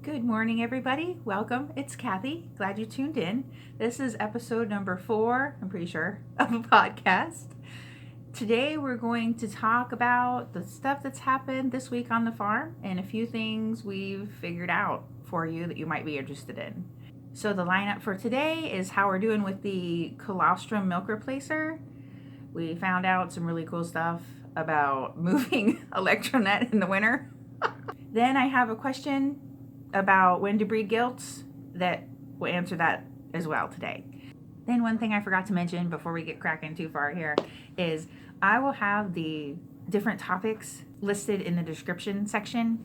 Good morning, everybody. Welcome. It's Kathy. Glad you tuned in. This is episode number 4, I'm pretty sure, of a podcast. Today, we're going to talk about the stuff that's happened this week on the farm and a few things we've figured out for you that you might be interested in. So the lineup for today is how we're doing with the Colostrum milk replacer. We found out some really cool stuff about moving electronet in the winter. Then I have a question about when to breed gilts that will answer that as well today. Then one thing I forgot to mention before we get cracking too far here is I will have the different topics listed in the description section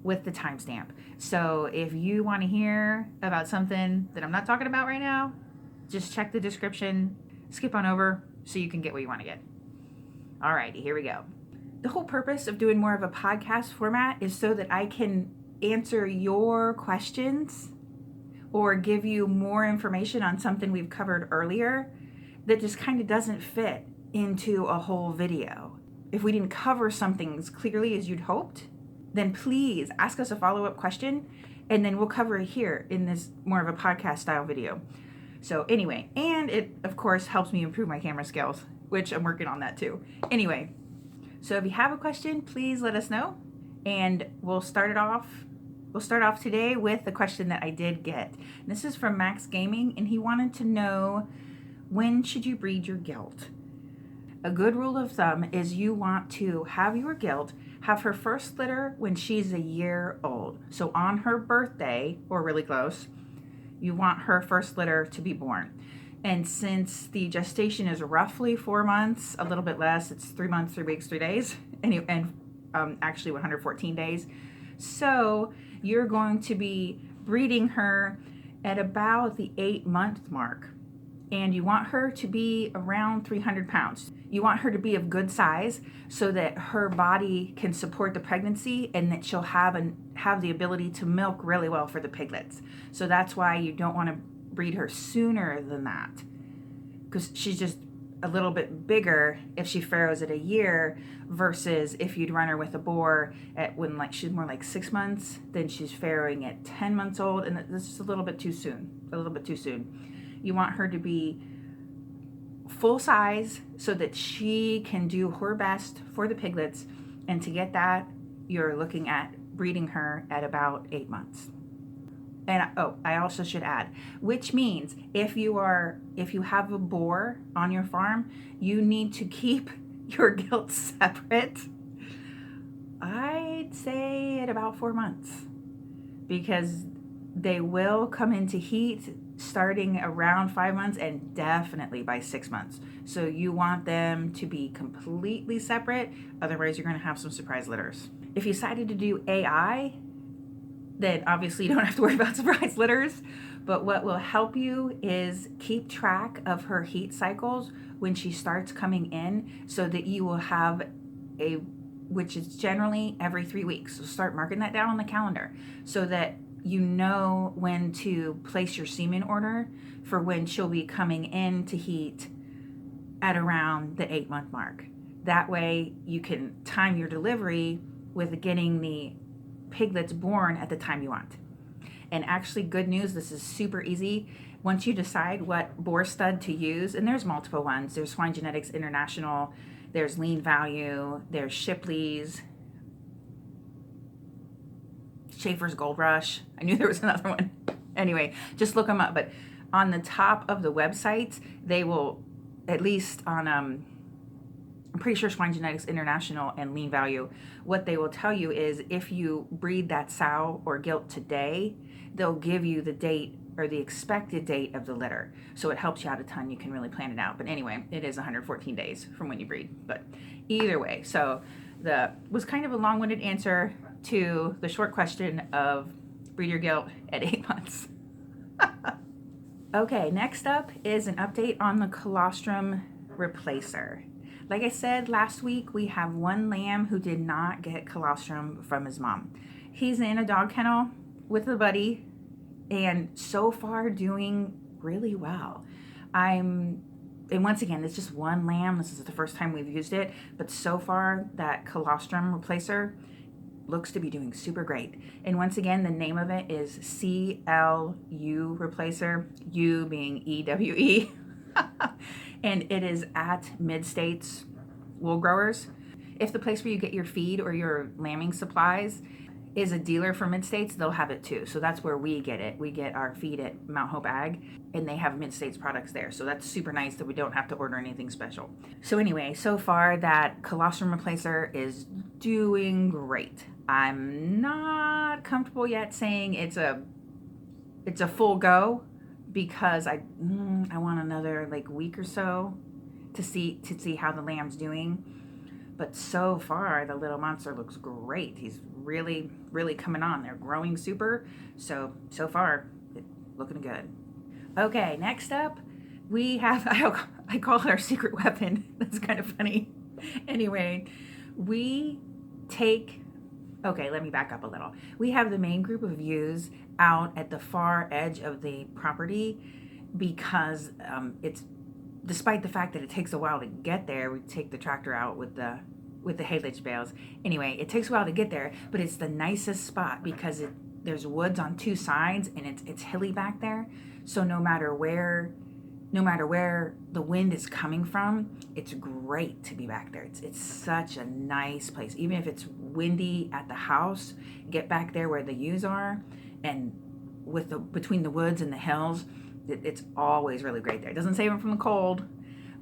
with the timestamp. So if you want to hear about something that I'm not talking about right now, just check the description, skip on over so you can get what you want to get. Alrighty, here we go. The whole purpose of doing more of a podcast format is so that I can answer your questions or give you more information on something we've covered earlier that just kind of doesn't fit into a whole video. If we didn't cover something as clearly as you'd hoped, then please ask us a follow-up question and then we'll cover it here in this more of a podcast style video. So anyway, and it of course helps me improve my camera skills, which I'm working on that too. Anyway, so if you have a question, please let us know and we'll start off today with the question that I did get. This is from Max Gaming, and he wanted to know, when should you breed your gilt? A good rule of thumb is you want to have your gilt have her first litter when she's a year old. So on her birthday, or really close, you want her first litter to be born. And since the gestation is roughly 4 months, a little bit less, it's 3 months, 3 weeks, 3 days, and actually 114 days. So you're going to be breeding her at about the 8-month mark. And you want her to be around 300 pounds. You want her to be of good size so that her body can support the pregnancy and that she'll have the ability to milk really well for the piglets. So that's why you don't want to breed her sooner than that, because she's just a little bit bigger if she farrows at a year versus if you'd run her with a boar at when she's more like 6 months, then she's farrowing at 10 months old, and this is a little bit too soon. You want her to be full size so that she can do her best for the piglets, and to get that, you're looking at breeding her at about 8 months. And I also should add, which means if you have a boar on your farm, you need to keep your gilts separate. I'd say at about 4 months, because they will come into heat starting around 5 months and definitely by 6 months. So you want them to be completely separate. Otherwise, you're going to have some surprise litters. If you decided to do AI, then obviously you don't have to worry about surprise litters. But what will help you is keep track of her heat cycles when she starts coming in, so that you will have which is generally every 3 weeks. So start marking that down on the calendar so that you know when to place your semen order for when she'll be coming into heat at around the 8-month mark. That way you can time your delivery with getting the piglets born at the time you want. And actually, good news, this is super easy. Once you decide what boar stud to use, and there's multiple ones, there's Swine Genetics International, there's Lean Value, there's Shipley's, Schaefer's Gold Rush. I knew there was another one. Anyway, just look them up. But on the top of the websites, they will, at least on I'm pretty sure Swine Genetics International and Lean Value, what they will tell you is if you breed that sow or gilt today, they'll give you the date or the expected date of the litter. So it helps you out a ton. You can really plan it out. But anyway, it is 114 days from when you breed. But either way, so was kind of a long-winded answer to the short question of breed your gilt at 8 months. Okay, next up is an update on the Colostrum replacer. Like I said last week, we have one lamb who did not get colostrum from his mom. He's in a dog kennel with a buddy and so far doing really well. And once again, it's just one lamb. This is the first time we've used it, but so far that colostrum replacer looks to be doing super great. And once again, the name of it is CL Ewe Replacer, U being EWE. And it is at Mid-States Wool Growers. If the place where you get your feed or your lambing supplies is a dealer for Mid-States, they'll have it too. So that's where we get it. We get our feed at Mount Hope Ag, and they have Mid-States products there. So that's super nice that we don't have to order anything special. So anyway, so far that Colostrum Replacer is doing great. I'm not comfortable yet saying it's a full go, because I want another like week or so to see how the lamb's doing. But so far, the little monster looks great. He's really, really coming on. They're growing super. So far, looking good. Okay, next up, we have, I call it our secret weapon. That's kind of funny. Anyway, okay, let me back up a little. We have the main group of ewes out at the far edge of the property because it's, despite the fact that it takes a while to get there. We take the tractor out with the haylage bales. Anyway, it takes a while to get there, but it's the nicest spot because there's woods on two sides and it's hilly back there. So no matter where the wind is coming from, it's great to be back there. It's such a nice place. Even if it's windy at the house, get back there where the ewes are, and between the woods and the hills, it's always really great there. It doesn't save them from the cold,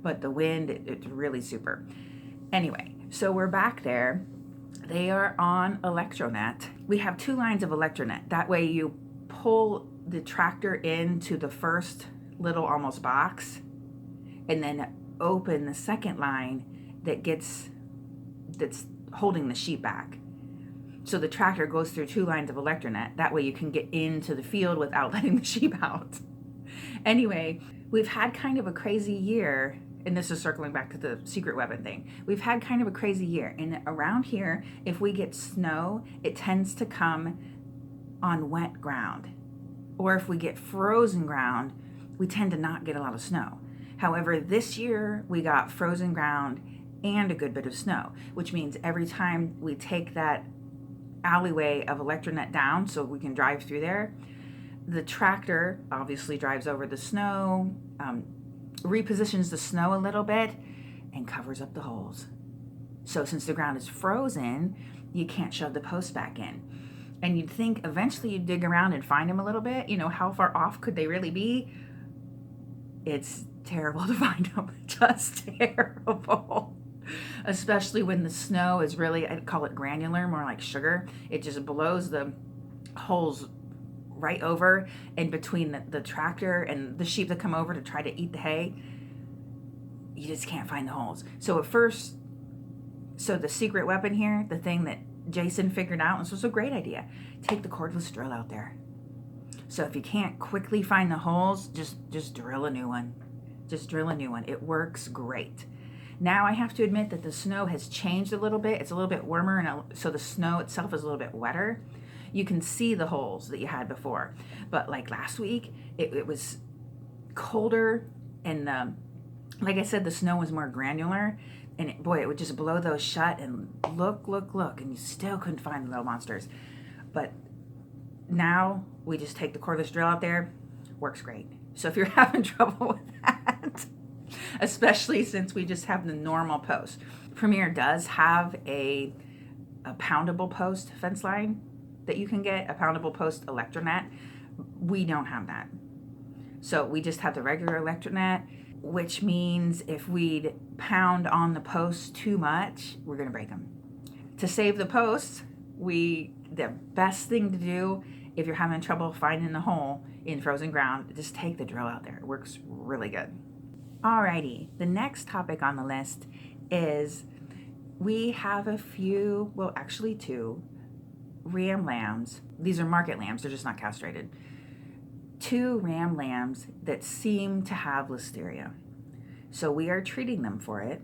but the wind, it's really super. Anyway, so we're back there. They are on Electronet. We have 2 lines of Electronet. That way you pull the tractor into the first little almost box and then open the second line that's holding the sheep back. So the tractor goes through 2 lines of Electronet. That way you can get into the field without letting the sheep out. Anyway, we've had kind of a crazy year, and this is circling back to the secret weapon thing. We've had kind of a crazy year, and around here, if we get snow, it tends to come on wet ground. Or if we get frozen ground, we tend to not get a lot of snow. However, this year, we got frozen ground and a good bit of snow, which means every time we take that alleyway of Electronet down so we can drive through there, the tractor obviously drives over the snow, repositions the snow a little bit, and covers up the holes. So since the ground is frozen, you can't shove the post back in. And you'd think eventually you'd dig around and find them a little bit. How far off could they really be? It's terrible to find them. Just terrible. Especially when the snow is really, I'd call it granular, more like sugar. It just blows the holes right over, and between the tractor and the sheep that come over to try to eat the hay, you just can't find the holes. So the secret weapon here, the thing that Jason figured out, and this was a great idea, take the cordless drill out there. So if you can't quickly find the holes, just drill a new one. Just drill a new one. It works great. Now I have to admit that the snow has changed a little bit. It's a little bit warmer, and so the snow itself is a little bit wetter. You can see the holes that you had before. But like last week, it was colder, and like I said, the snow was more granular, and it would just blow those shut, and look, and you still couldn't find the little monsters. But now we just take the cordless drill out there. Works great. So if you're having trouble with that, especially since we just have the normal post. Premier does have a poundable post fence line that you can get, a poundable post Electronet. We don't have that. So we just have the regular Electronet, which means if we'd pound on the posts too much, we're gonna break them. To save the posts, the best thing to do if you're having trouble finding the hole in frozen ground, just take the drill out there. It works really good. Alrighty, the next topic on the list is we have a few, well actually 2, ram lambs. These are market lambs, they're just not castrated. 2 ram lambs that seem to have Listeria. So we are treating them for it.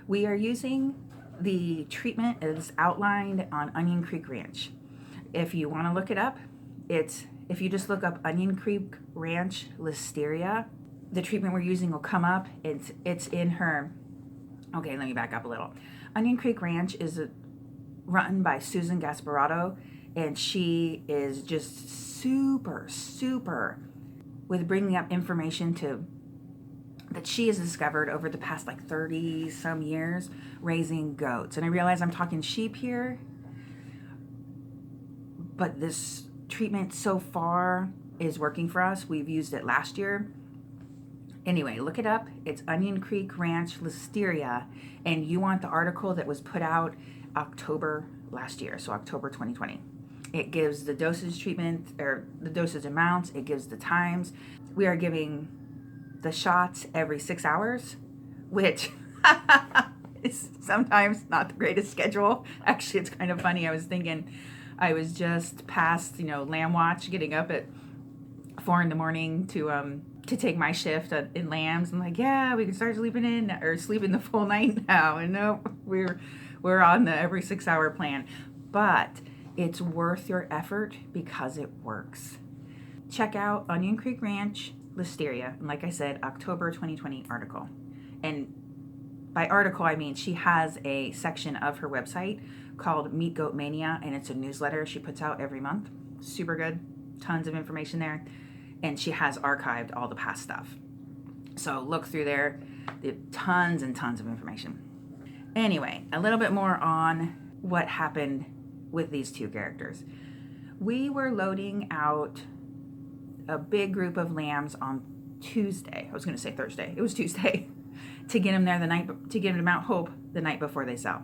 We are using the treatment as outlined on Onion Creek Ranch. If you want to look it up, if you just look up Onion Creek Ranch Listeria, the treatment we're using will come up. It's in her. Okay, let me back up a little. Onion Creek Ranch is run by Susan Gasparato, and she is just super with bringing up information that she has discovered over the past like 30 some years raising goats. And I realize I'm talking sheep here, but this treatment so far is working for us. We've used it last year. Anyway, look it up. It's Onion Creek Ranch Listeria, and you want the article that was put out October last year, so October 2020. It gives the dosage treatment, or the dosage amounts, it gives the times. We are giving the shots every 6 hours, which is sometimes not the greatest schedule. Actually, it's kind of funny. I was thinking, I was just past, lamb watch, getting up at 4 a.m. to take my shift in lambs. I'm like, yeah, we can start sleeping the full night now. And no, we're on the every 6 hour plan. But it's worth your effort because it works. Check out Onion Creek Ranch Listeria, and like I said, October 2020 article. And by article, I mean she has a section of her website called Meat Goat Mania, and it's a newsletter she puts out every month. Super good. Tons of information there. And she has archived all the past stuff. So look through there. They have tons and tons of information. Anyway, a little bit more on what happened with these two characters. We were loading out a big group of lambs on Tuesday. I was going to say Thursday. It was Tuesday to get them there to get them to Mount Hope the night before they sell.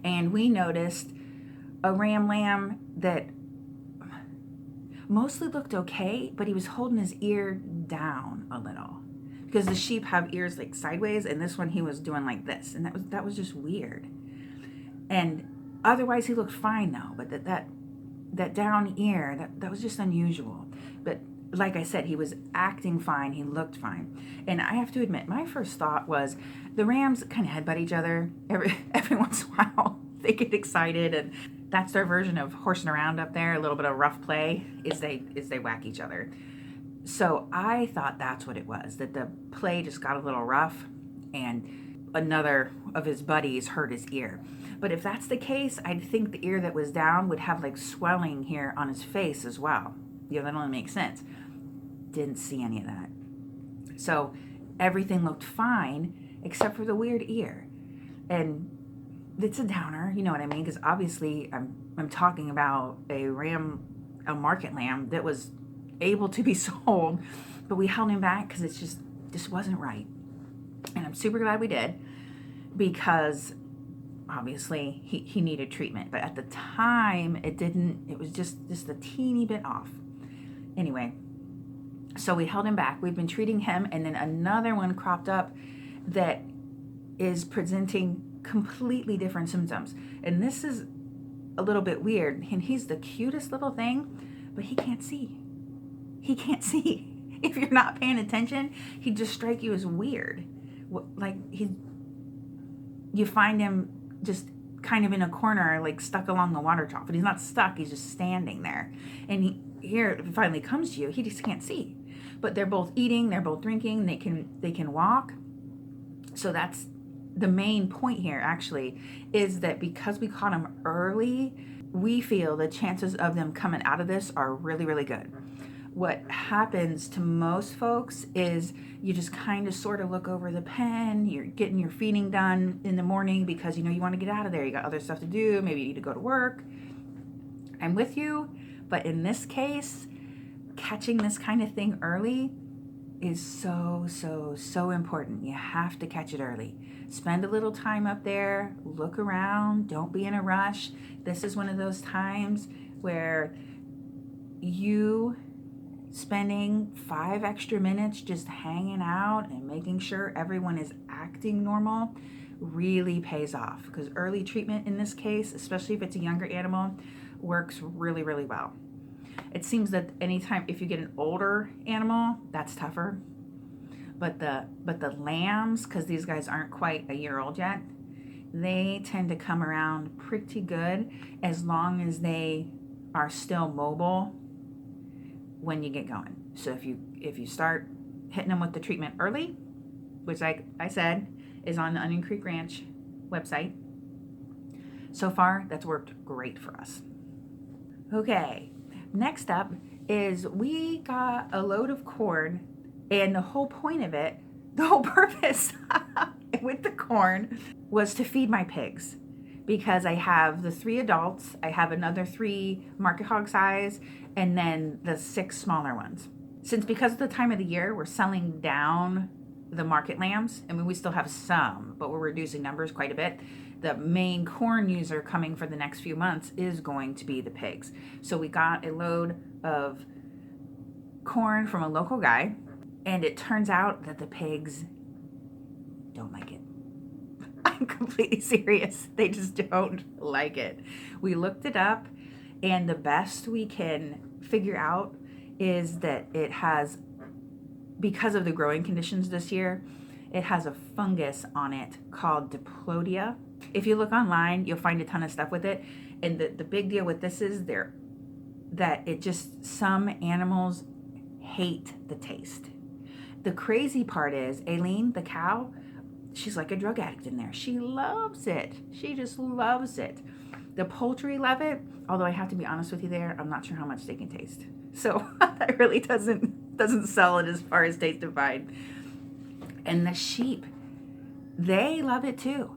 And we noticed a ram lamb that mostly looked okay, but he was holding his ear down a little because the sheep have ears like sideways, and this one he was doing like this, and that was just weird. And otherwise he looked fine though, but that down ear, that was just unusual. But like I said, he was acting fine, he looked fine. And I have to admit, my first thought was the rams kind of headbutt each other every once in a while. They get excited, and that's their version of horsing around up there. A little bit of rough play is they whack each other. So I thought that's what it was, that the play just got a little rough and another of his buddies hurt his ear. But if that's the case, I'd think the ear that was down would have like swelling here on his face as well. That only makes sense. Didn't see any of that. So everything looked fine except for the weird ear. And it's a downer, you know what I mean? Because obviously I'm talking about a market lamb that was able to be sold, but we held him back because it's just wasn't right. And I'm super glad we did, because obviously he needed treatment, but at the time it was just a teeny bit off. Anyway, so we held him back. We've been treating him, and then another one cropped up that is presenting completely different symptoms. And this is a little bit weird. And he's the cutest little thing, but he can't see. He can't see. If you're not paying attention, he'd just strike you as weird. Like you find him just kind of in a corner, like stuck along the water trough. But he's not stuck, he's just standing there. And here it finally comes to you, he just can't see. But they're both eating, they're both drinking, they can walk. So that's the main point here, actually, is that because we caught them early, we feel the chances of them coming out of this are really, really good. What happens to most folks is you just kind of sort of look over the pen, you're getting your feeding done in the morning because you want to get out of there, you got other stuff to do, maybe you need to go to work. I'm with you, but in this case, catching this kind of thing early is so important. You have to catch it early. Spend a little time up there, look around, don't be in a rush. This is one of those times where you spending 5 extra minutes just hanging out and making sure everyone is acting normal really pays off, because early treatment in this case, especially if it's a younger animal, works really, really well. It seems that anytime if you get an older animal, that's tougher. But the lambs, because these guys aren't quite a year old yet, they tend to come around pretty good as long as they are still mobile when you get going. So if you start hitting them with the treatment early, which like I said is on the Onion Creek Ranch website, So far, that's worked great for us. Okay, next up is we got a load of corn, and the whole point of it, the whole purpose with the corn was to feed my pigs, because I have the 3 adults, I have another 3 market hog size, and then the 6 smaller ones. Because of the time of the year, we're selling down the market lambs. I mean, we still have some, but we're reducing numbers quite a bit. The main corn user coming for the next few months is going to be the pigs. So we got a load of corn from a local guy, and it turns out that the pigs don't like it. I'm completely serious. They just don't like it. We looked it up, and the best we can figure out is that it has, because of the growing conditions this year, it has a fungus on it called Diplodia. If you look online, you'll find a ton of stuff with it. And the big deal with this is some animals hate the taste. The crazy part is, Aileen, the cow, she's like a drug addict in there. She loves it. She just loves it. The poultry love it, although I have to be honest with you there, I'm not sure how much they can taste. So that really doesn't sell it as far as taste and find. And the sheep, they love it too.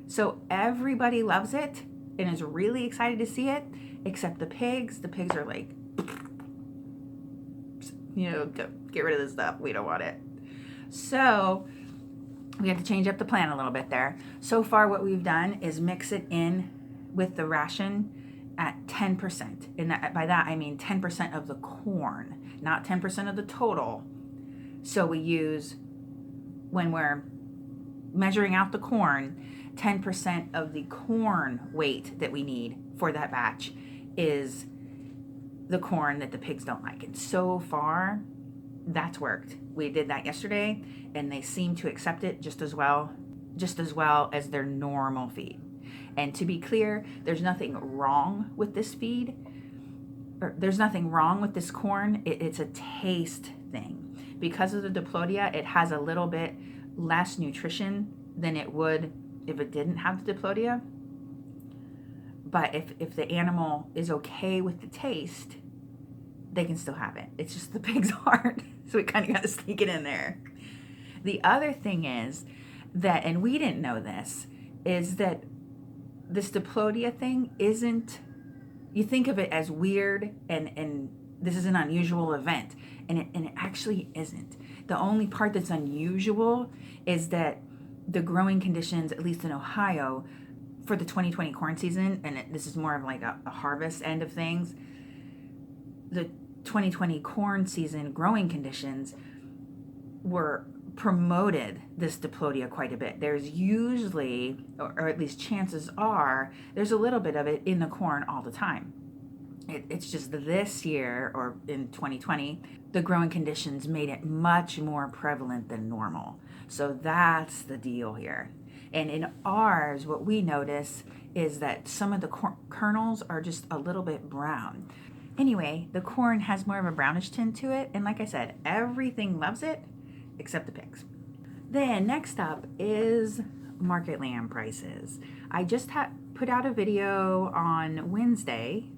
So everybody loves it and is really excited to see it, except the pigs. The pigs are like, get rid of this stuff. We don't want it. So we have to change up the plan a little bit there. So far what we've done is mix it in with the ration at 10%. And by that, I mean 10% of the corn, not 10% of the total. So we use, when we're measuring out the corn, 10% of the corn weight that we need for that batch is the corn that the pigs don't like. And so far, that's worked. We did that yesterday, and they seem to accept it just as well as their normal feed. And to be clear, there's nothing wrong with this feed, or there's nothing wrong with this corn. It's a taste thing. Because of the Diplodia, it has a little bit less nutrition than it would if it didn't have the Diplodia. But if the animal is okay with the taste, they can still have it. It's just the pigs aren't. So we kind of got to sneak it in there. The other thing is that, and we didn't know this, is that this Diplodia thing isn't, you think of it as weird and this is an unusual event, and it actually isn't. The only part that's unusual is that the growing conditions, at least in Ohio, for the 2020 corn season, and this is more of like a harvest end of things, the 2020 corn season growing conditions were promoted this Diplodia quite a bit. There's usually, or at least chances are, there's a little bit of it in the corn all the time. It's just this year, or in 2020, the growing conditions made it much more prevalent than normal. So that's the deal here. And in ours, what we notice is that some of the kernels are just a little bit brown. Anyway, the corn has more of a brownish tint to it. And like I said, everything loves it except the pigs. Then next up is market lamb prices. I just put out a video on Wednesday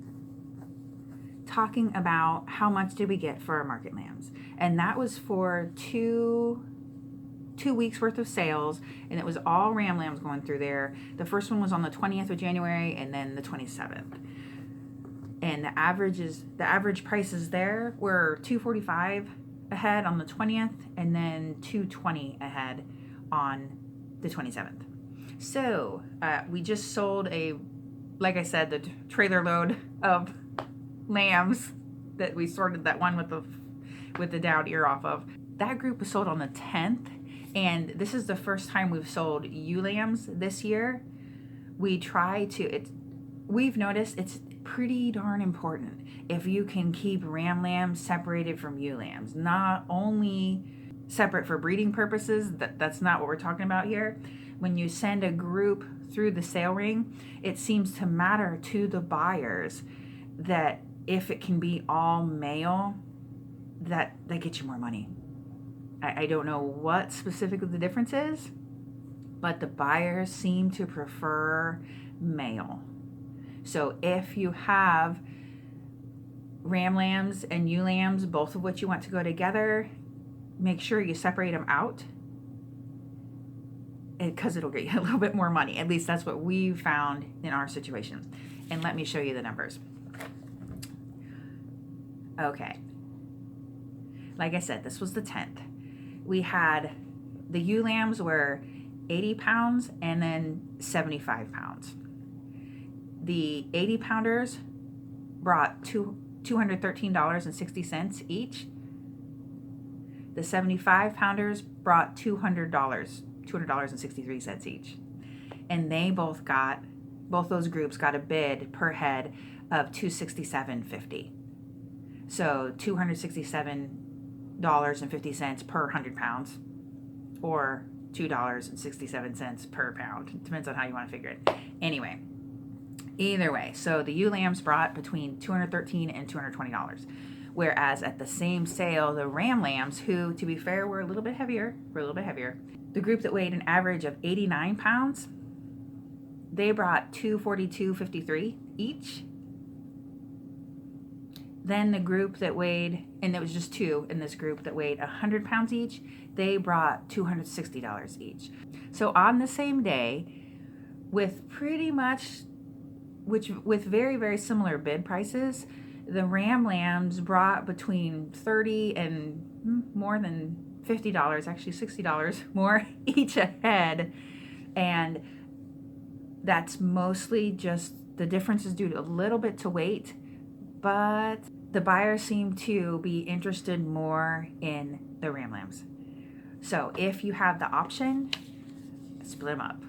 talking about how much did we get for our market lambs. And that was for two weeks worth of sales, and it was all ram lambs going through there. The first one was on the 20th of January and then the 27th. And the average prices there were $245 a head on the 20th and then $220 a head on the 27th. So we just sold like I said, the trailer load of lambs that we sorted, that one with the down ear off of. That group was sold on the 10th, and this is the first time we've sold ewe lambs this year. We've noticed it's pretty darn important if you can keep ram lambs separated from ewe lambs. Not only separate for breeding purposes, that's not what we're talking about here. When you send a group through the sale ring, it seems to matter to the buyers that if it can be all male, that gets you more money. I don't know what specifically the difference is, but the buyers seem to prefer male. So if you have ram lambs and ewe lambs, both of which you want to go together, make sure you separate them out, because it'll get you a little bit more money. At least that's what we found in our situation. And let me show you the numbers. Okay. Like I said, this was the 10th. We had the ewe lambs were 80 pounds and then 75 pounds. The 80 pounders brought $213.60 each. The 75 pounders brought $200.63 each. And they both those groups got a bid per head of $267.50. So $267.50 per 100 pounds, or $2.67 per pound. It depends on how you want to figure it. Anyway, either way, so the ewe lambs brought between $213 and $220. Whereas at the same sale, the ram lambs, who, to be fair, were a little bit heavier, the group that weighed an average of 89 pounds, they brought $242.53 each. Then the group that weighed, and there was just two in this group that weighed 100 pounds each, they brought $260 each. So on the same day, with pretty much, with very, very similar bid prices, the ram lambs brought between $30 and more than $50, actually $60 more each a head. And that's mostly just, the difference is due to a little bit to weight, but the buyers seem to be interested more in the ram lambs. So if you have the option, split them up,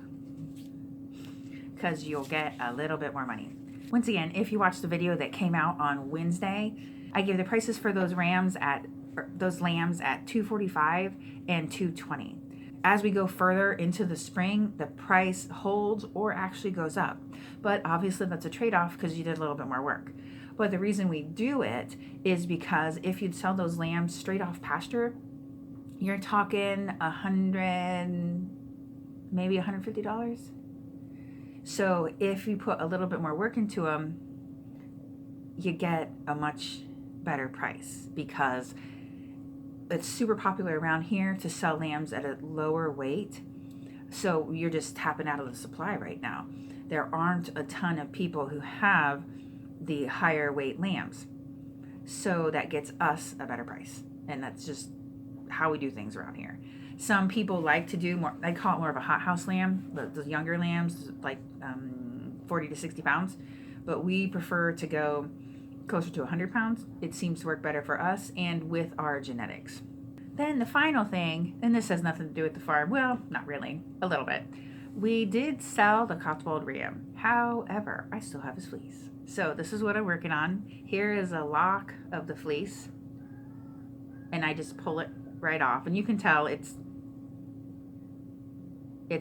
because you'll get a little bit more money. Once again, if you watched the video that came out on Wednesday, I gave the prices for those lambs at $245 and $220. As we go further into the spring, the price holds or actually goes up. But obviously that's a trade-off because you did a little bit more work. But the reason we do it is because if you'd sell those lambs straight off pasture, you're talking $100, maybe $150. So if you put a little bit more work into them, you get a much better price, because it's super popular around here to sell lambs at a lower weight. So you're just tapping out of the supply right now. There aren't a ton of people who have the higher weight lambs. So that gets us a better price. And that's just how we do things around here. Some people like to do more, I call it more of a hothouse lamb, the younger lambs, like 40 to 60 pounds. But we prefer to go closer to 100 pounds. It seems to work better for us and with our genetics. Then the final thing, and this has nothing to do with the farm, well, not really, a little bit. We did sell the Cotswold ram. However, I still have his fleece. So this is what I'm working on. Here is a lock of the fleece, and I just pull it right off. And you can tell it's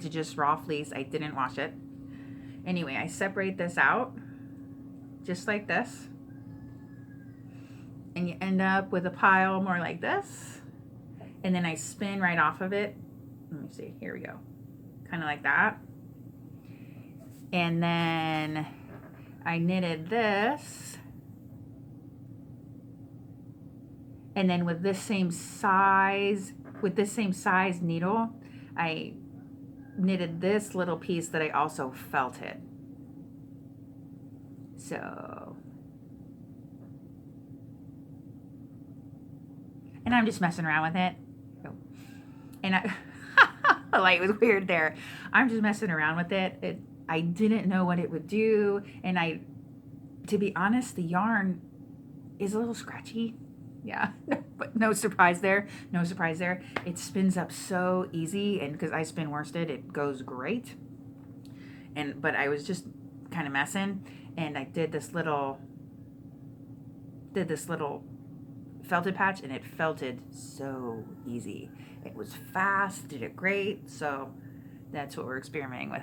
just raw fleece. I didn't wash it. Anyway, I separate this out just like this. And you end up with a pile more like this. And then I spin right off of it. Let me see, here we go. Kind of like that. And then I knitted this. And then with this same size needle, I knitted this little piece that I also felted. So, and I'm just messing around with it. And like, it was weird there. I'm just messing around with it. I didn't know what it would do. And to be honest, the yarn is a little scratchy. Yeah, but no surprise there. It spins up so easy, and because I spin worsted, it goes great. But I was just kind of messing, and I did this little felted patch, and it felted so easy. It was fast, did it great. So that's what we're experimenting with.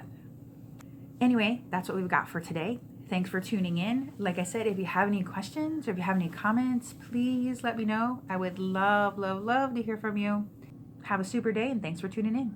Anyway, that's what we've got for today. Thanks for tuning in. Like I said, if you have any questions or if you have any comments, please let me know. I would love, love, love to hear from you. Have a super day, and thanks for tuning in.